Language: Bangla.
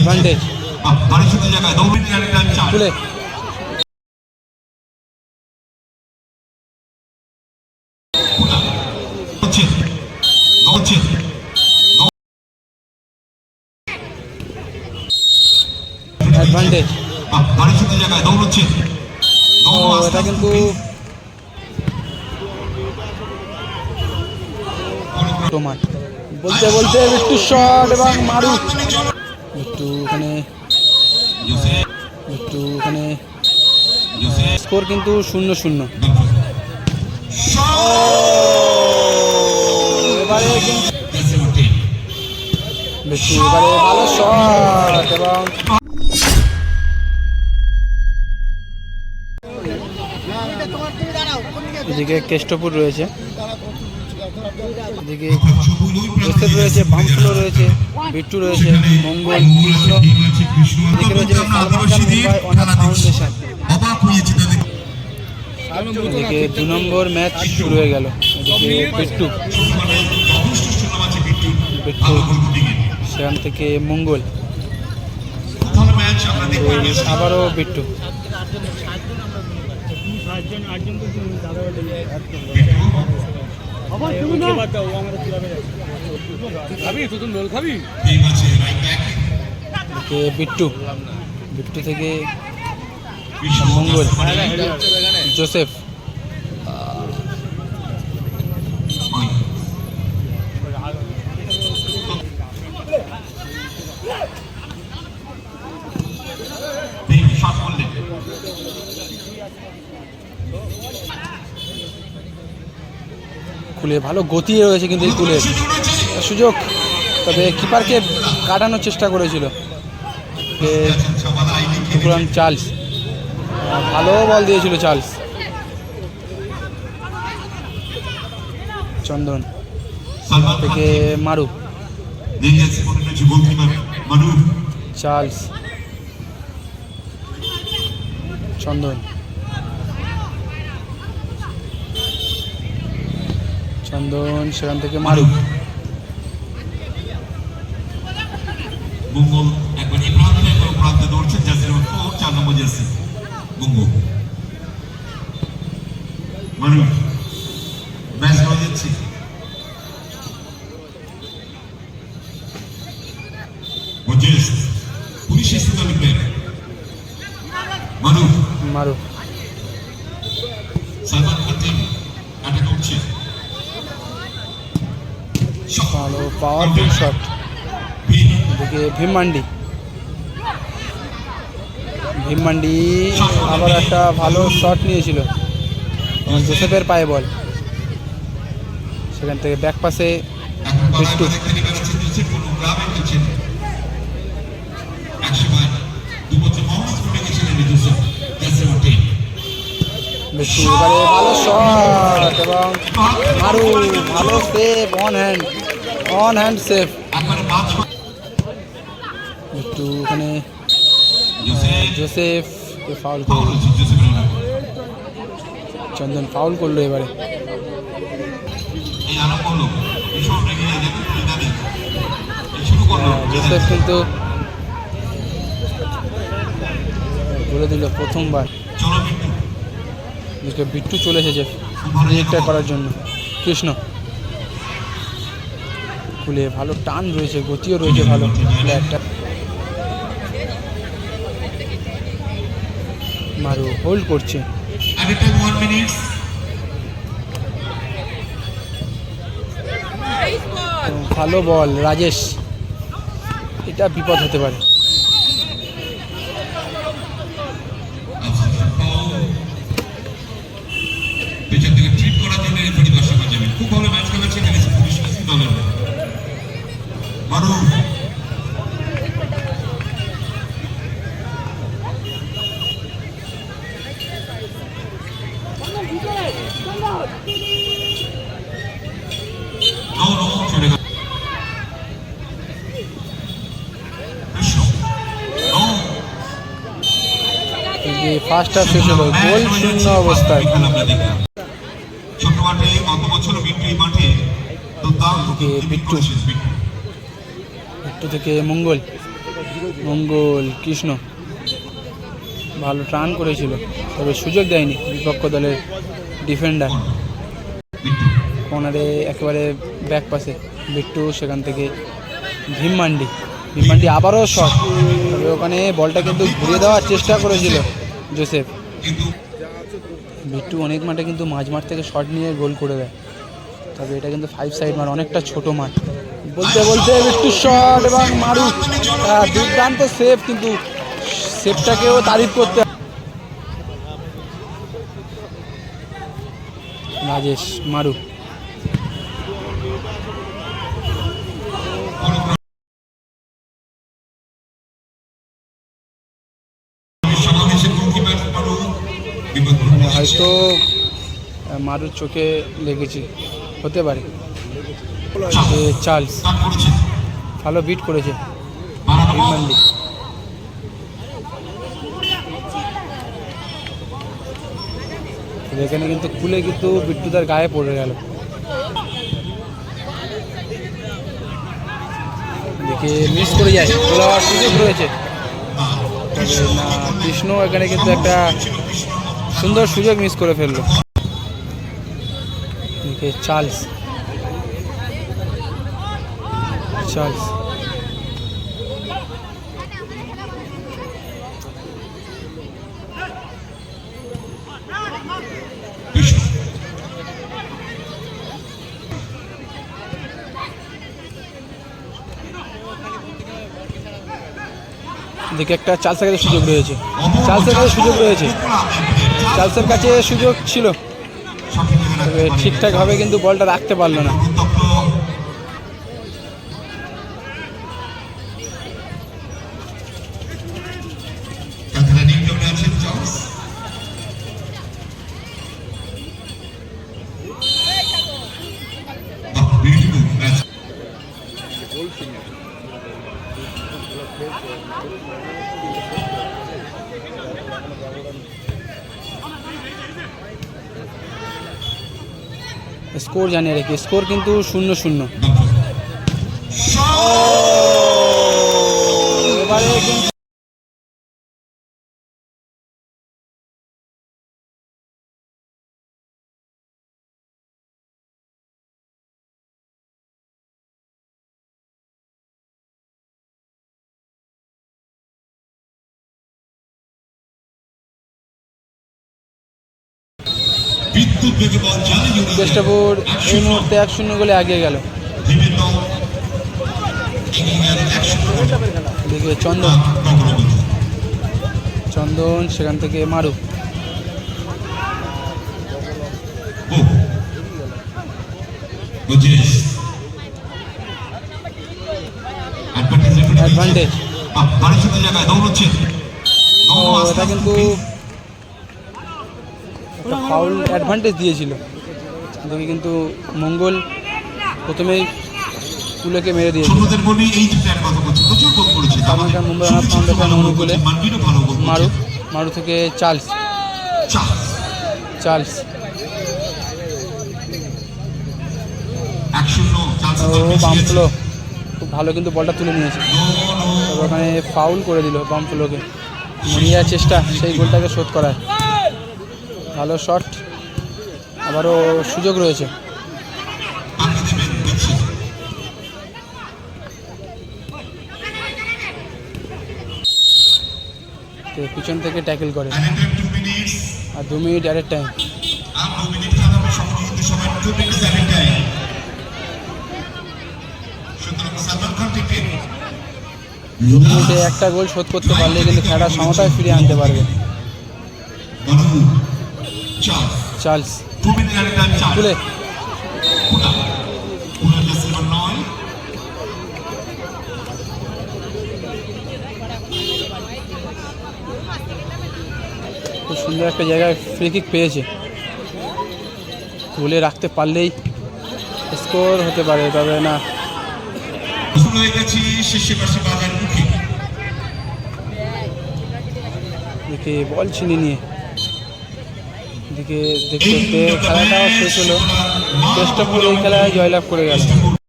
অ্যাডভান্টেজ জায়গায় 2 মিনিট রানের টাইম 4 খুলে অ্যাডভান্টেজ জায়গায় দৌড়চ্ছে এটা কিন্তু তোমার বলতে বলতে একটু শট এবং মারু একটু ওখানে স্কোর কিন্তু 0-0। এবারে ভালো শট এবং এদিকে কেষ্টপুর রয়েছে, এদিকে জোসেফ রয়েছে, বামফ্লো রয়েছে, বিট্টু রয়েছে, মঙ্গল, কৃষ্ণ, এদিকে রয়েছে সালমান খান মুম্বাই অনাথ ফাউন্ডেশন। এদিকে 2 নম্বর ম্যাচ শুরু হয়ে গেল। এদিকে বিট্টু সেখান থেকে মঙ্গল, আবারও বিট্টু, বিট্টু বিট্টু থেকে মঙ্গল, জোসেফ, কুলে ভালো গতি রয়েছে কিন্তু এই কুলের সুযোগ, তবে কিপারকে কাটানোর চেষ্টা করেছিল চার্লস, ভালো বল দিয়েছিল চার্লস। চন্দন থেকে মারু, চার্লস, চন্দন, চন্দন সেখান থেকে মারু, মঙ্গল একবার এই প্রান্তে দৌড়ছে, জার্সি নম্বর 4 নম্বর জার্সি মঙ্গল। মারু ম্যাচ হয়ে যাচ্ছে, মজেস পুলিশ ইসলামিক প্লেয়ার মারু মারু, সালমান খান অ্যাটাক করছে, ভালো পাওয়ারফুল শট। এদিকে ভীমমান্ডি আবার একটা ভালো শট নিয়েছিল, জোসেফের পায়ে বল, সেখান থেকে ব্যাক পাসে বিট্টু, এবারে ভালো শট এবং মারু ভালো সেভ, অন হ্যান্ড সেভ। একটু ওখানে জোসেফ ফাউল করলো, চন্দন ফাউল করলো এবারে। জোসেফ কিন্তু বলে দিল প্রথমবার। বিট্টু চলে এসেছে রিয়েক্টার করার জন্য। কৃষ্ণ খুলে ভালো টান রয়েছে, গতিও রয়েছে ভালো প্লেয়ারটা। মারু হোল্ড করছে, ভালো বল রাজেশ, এটা বিপদ হতে পারে। খুব ভালো ম্যাচ খেলেছে দলের মারু, ফার্স্ট হাফ শেষ হলো গোল শূন্য অবস্থায়। ছোট মাঠে গত বছর বিট্টু এই মাঠে বিট্টু থেকে মঙ্গল, মঙ্গল কৃষ্ণ ভালো রান করেছিল, তবে সুযোগ দেয়নি বিপক্ষ দলের ডিফেন্ডার। কর্নারে একেবারে ব্যাক পাশে বিট্টু, সেখান থেকে ভীমমান্ডি আবারও শট, তবে ওখানে বলটা কিন্তু ঘুরিয়ে দেওয়ার চেষ্টা করেছিল জোসেফ। বিট্টু অনেক মাঠে কিন্তু মাঝ থেকে শট নিয়ে গোল করে দেয়, তবে এটা কিন্তু 5 সাইড মাঠ, অনেকটা ছোট মাঠ। বলতে বিট্টু শট এবং মারু দুর্দান্ত সেভ, কিন্তু সেভটাকেও তারিফ করতে রাজেশ মারু। হয়তো মারুর চোখে লেগেছে, হতে পারে। চার্লস ভালো বিট করেছে ভীমমান্ডি। এখানে কিন্তু খুলে কিন্তু বিট্টু তার গায়ে পড়ে গেল। দেখে মিস করে যায়, বলার সুযোগ রয়েছে না, কৃষ্ণ এখানে কিন্তু একটা সুন্দর সুযোগ মিস করে ফেললো। দেখে চার্লস দেখে একটা চার্লসের কাছে সুযোগ রয়েছে, চার্লসের কাছে সুযোগ ছিল, তবে ঠিকঠাকভাবে কিন্তু বলটা রাখতে পারলো না। স্কোর জানিয়ে রেখে, স্কোর কিন্তু 0-0। এবারে কিন্তু চেষ্টাপুর এই মুহূর্তে 1-0 গোলে এগিয়ে গেল। দেখে চন্দন, সেখান থেকে মারু, অ্যাডভান্টেজ। এটা কিন্তু একটা ফাউল অ্যাডভান্টেজ দিয়েছিল, দেখি কিন্তু মঙ্গল প্রথমেই কুলেকে মেরে দিয়েছে। মুম্বাই ফাউন্ডেশন অনুকূলে মারু থেকে চার্লস ও বামফ্লো খুব ভালো কিন্তু বলটা তুলে নিয়েছে, তবে ওখানে ফাউল করে দিল বামফ্লোকে। মনিয়ার চেষ্টা সেই গোলটাকে শোধ করায়, ভালো শট, আবারও সুযোগ রয়েছে। পিছন থেকে ট্যাকেল করে, আর 2 মিনিট অ্যাডেড টাইম। মিনিটে একটা গোল শোধ করতে পারলে কিন্তু খেলাটা সমতায় ফিরিয়ে আনতে পারবে চার্লস। তুলে খুব সুন্দর একটা জায়গায় ফ্রি কিক পেয়েছে, তুলে রাখতে পারলেই স্কোর হতে পারে, তবে না। দেখে বল ছিনিয়ে নিয়ে দেখতে খেলাটাও শেষ হলো। চেষ্টাপুর এই খেলায় জয়লাভ করে গেল।